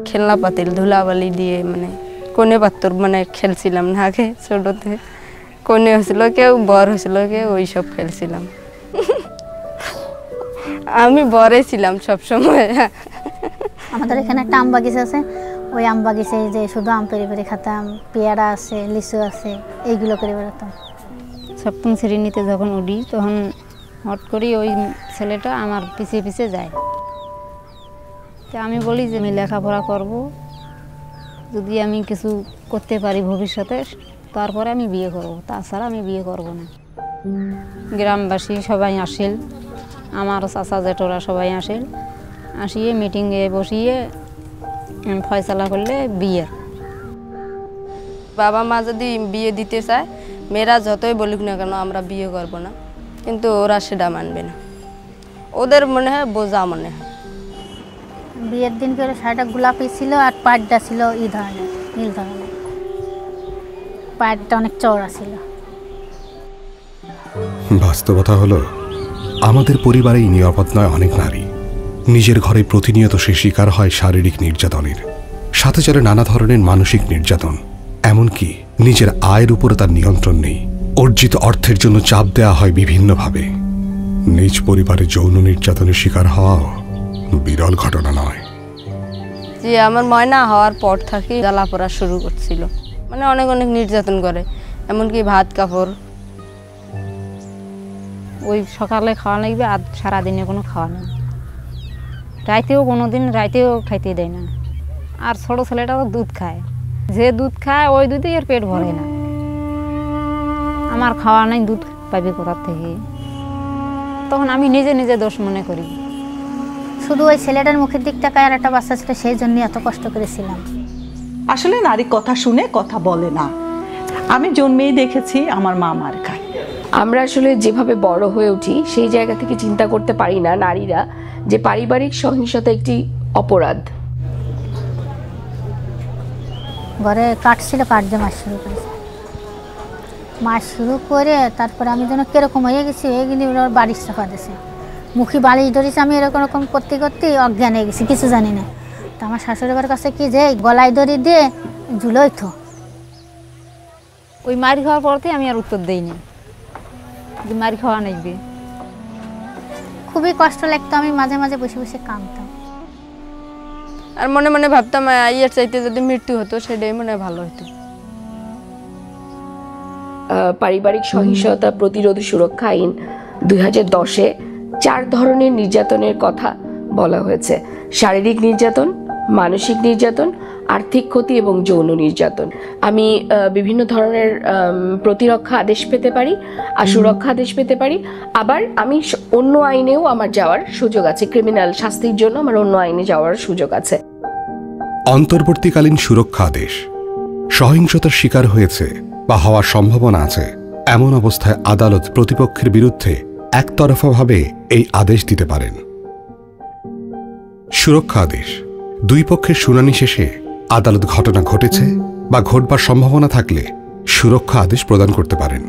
খেলনা পাতিল ধুলাবালি দিয়ে মানে কোনে পাত্তর মানে খেলছিলাম না আগে ছোটতে। কোনে হয়েছিল কেউ, বর হয়েছিল কেউ, ওই সব খেলছিলাম। আমি বরে ছিলাম সবসময়। আমাদের এখানে একটা আম বাগিচা আছে, ওই আম বাগিচায় যে শুধু আম পেরে পেরে খেতাম, পেয়ারা আছে, লিচু আছে, এইগুলো করে বেড়াতাম। সপ্তম শ্রেণীতে যখন উঠি তখন হট করি ওই ছেলেটা আমার পিছিয়ে পিছিয়ে যায়। তো আমি বলি যে আমি লেখাপড়া করব, যদি আমি কিছু করতে পারি ভবিষ্যতে তারপরে আমি বিয়ে করব, তাছাড়া আমি বিয়ে করব না। গ্রামবাসী সবাই আসিল, আমার চাচা জেঠোরা সবাই আসিল, আসিয়ে মিটিংয়ে বসিয়ে ফয়সালা করলে বিয়ে। বাবা মা যদি বিয়ে দিতে চায়, মেয়েরা যতই বলুক না কেন আমরা বিয়ে করব না, কিন্তু ওরা সেটা মানবে না। ওদের মনে হয় বোঝা মনে হয়। বিয়ের দিন করে শাড়িটা গোলাপি ছিল আর পাটটা ছিল ই ধরনের, নীল ধরনের। পাটটা অনেক চওড়া ছিল। বাস্তবতা হলো আমাদের পরিবারেই নিরাপদ নয় অনেক নারী। নিজের ঘরে প্রতিনিয়ত সে শিকার হয় শারীরিক নির্যাতনের, সাথে চলে নানা ধরনের মানসিক নির্যাতন। এমনকি নিজের আয়ের উপরে তার নিয়ন্ত্রণ নেই। অর্জিত অর্থের জন্য চাপ দেওয়া হয় বিভিন্নভাবে। নিজ পরিবারে যৌন নির্যাতনের শিকার হওয়াও বিরল ঘটনা নয়। যে আমার ময়না হওয়ার পর থেকে জ্বালা পড়া শুরু করছিল, মানে অনেক অনেক নির্যাতন করে, এমনকি ভাত কাপড়। ওই সকালে খাওয়া লাগবে আর সারাদিনে কোনো খাওয়া নেই, রাইতেও কোনো দিন রাইতেও খাইতে দেয় না। আর ছোটো ছেলেটা তো দুধ খায়, যে দুধ খায় ওই দুধেই এর পেট ভরে না। আমার খাওয়া নাই, দুধ পাবি কোথার থেকে? তখন আমি নিজে নিজে দোষ মনে করি। শুধু ওই ছেলেটার মুখের দিকটা আর একটা বাচ্চা ছিল, সেই জন্য এত কষ্ট করেছিলাম। আসলে নারী কথা শুনে কথা বলে না। আমি জন্মেই দেখেছি আমার মা মার খায়। আমরা আসলে যেভাবে বড় হয়ে উঠি সেই জায়গা থেকে চিন্তা করতে পারি না নারীরা যে পারিবারিক সহিংসতা একটি অপরাধ। ঘরে কাঠ ছিল, কাঠ দিয়ে মাছ শুরু করেছে। মাছ শুরু করে তারপরে আমি যেন কিরকম হয়ে গেছি, ওর বাড়ির চাপা দিয়েছে, মুখে বালিশ ধরেছে। আমি এরকম রকম করতে করতে অজ্ঞান হয়ে গেছি, কিছু জানি না। তো আমার শাশুড়ির কাছে কি যে গলায় দড়ি দিয়ে ঝুলোইতো। ওই মার খাওয়ার পরতে আমি আর উত্তর দিইনি যে মার খাওয়া নেই। খুবই কষ্ট লাগতো, আমি মাঝে মাঝে বসে বসে কাঁদতাম। আর মনে মনে ভাবতাম ইয়ের চাইতে যদি মৃত্যু হতো সেটাই মনে হয় ভালো হতো। পারিবারিক সহিংসতা প্রতিরোধ সুরক্ষা আইন 2010-এ 4 ধরনের নির্যাতনের কথা বলা হয়েছে: শারীরিক নির্যাতন, মানসিক নির্যাতন, আর্থিক ক্ষতি এবং যৌন নির্যাতন। আমি বিভিন্ন ধরনের প্রতিরক্ষা আদেশ পেতে পারি আর সুরক্ষা আদেশ পেতে পারি। আবার আমি অন্য আইনেও আমার যাওয়ার সুযোগ আছে, ক্রিমিনাল শাস্তির জন্য আমার অন্য আইনে যাওয়ার সুযোগ আছে। অন্তর্বর্তীকালীন সুরক্ষা আদেশ। সহিংসতার শিকার হয়েছে বা হওয়ার সম্ভাবনা আছে এমন অবস্থায় আদালত প্রতিপক্ষের বিরুদ্ধে একতরফাভাবে এই আদেশ দিতে পারেন। সুরক্ষা আদেশ: দুই পক্ষের শুনানি শেষে আদালত ঘটনা ঘটেছে বা ঘটবার সম্ভাবনা থাকলে সুরক্ষা আদেশ প্রদান করতে পারেন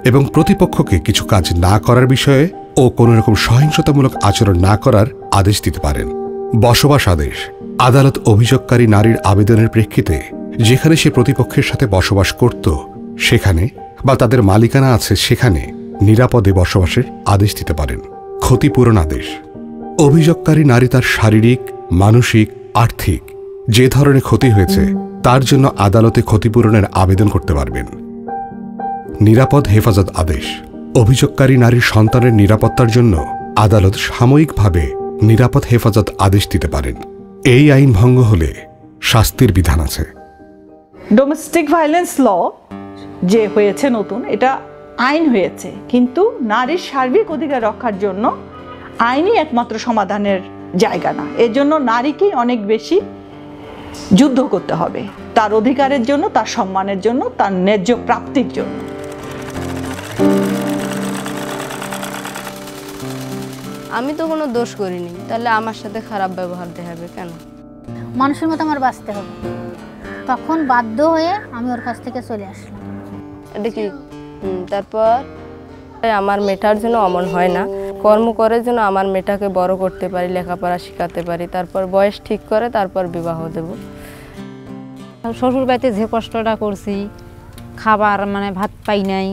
এবং প্রতিপক্ষকে কিছু কাজ না করার বিষয়ে ও কোনো রকম সহিংসতামূলক আচরণ না করার আদেশ দিতে পারেন। বসবাস আদেশ: আদালত অভিযোগকারী নারীর আবেদনের প্রেক্ষিতে যেখানে সে প্রতিপক্ষের সাথে বসবাস করত সেখানে বা তাদের মালিকানা আছে সেখানে নিরাপদে বসবাসের আদেশ দিতে পারেন। ক্ষতিপূরণ আদেশ: অভিযোগকারী নারী তার শারীরিক, মানসিক, আর্থিক যে ধরনের ক্ষতি হয়েছে তার জন্য আদালতে ক্ষতিপূরণের আবেদন করতে পারবেন। নিরাপদ হেফাজত আদেশ: অভিযোগকারী নারীর সন্তানের নিরাপত্তার জন্য আদালত সাময়িকভাবে নিরাপদ হেফাজত আদেশ দিতে পারেন। এই আইন ভঙ্গ হলে শাস্তির বিধান আছে। ডোমেস্টিক ভায়োলেন্স ল যে হয়েছে নতুন, এটা আইন হয়েছে, কিন্তু নারীর সার্বিক অধিকার রক্ষার জন্য আইনই একমাত্র সমাধানের জায়গা না। এর জন্য নারীকেই অনেক বেশি যুদ্ধ করতে হবে তার অধিকারের জন্য, তার সম্মানের জন্য, তার ন্যায্য প্রাপ্তির জন্য। আমি তো কোনো দোষ করিনি, তাহলে আমার সাথে খারাপ ব্যবহার দেখাবে কেন? মানুষের মতো আমার বাঁচতে হবে। তখন বাধ্য হয়ে আমি ওর কাছ থেকে চলে আসলাম। এটা কি? তারপর আমার মেয়েটার জন্য অমন হয় না, কর্ম করে যেন আমার মেয়েটাকে বড় করতে পারি, লেখাপড়া শেখাতে পারি, তারপর বয়স ঠিক করে তারপর বিবাহ দেব। শ্বশুর বাড়িতে যে কষ্টটা করছি, খাবার মানে ভাত পাই নাই,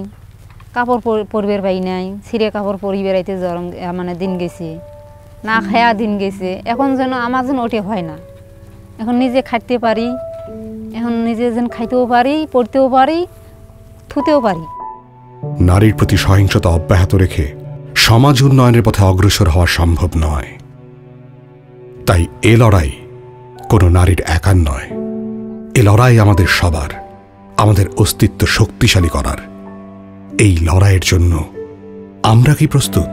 কাপড় পরিবার পাই নাই, ছিঁড়ে কাপড় পরি বেড়াইতে মানে দিন গেছে, না খায়া দিন গেছে। এখন যেন আমার যেন ওটা হয় না। এখন নিজে খাইতে পারি, এখন নিজে যেন খাইতেও পারি, পড়তেও পারি, থুতেও পারি। নারীর প্রতি সহিংসতা অব্যাহত রেখে সমাজ উন্নয়নের পথে অগ্রসর হওয়া সম্ভব নয়। তাই এ লড়াই কোনো নারীর একার নয়। এ লড়াই আমাদের সবার, আমাদের অস্তিত্ব শক্তিশালী করার। এই লড়াইয়ের জন্য আমরা কি প্রস্তুত?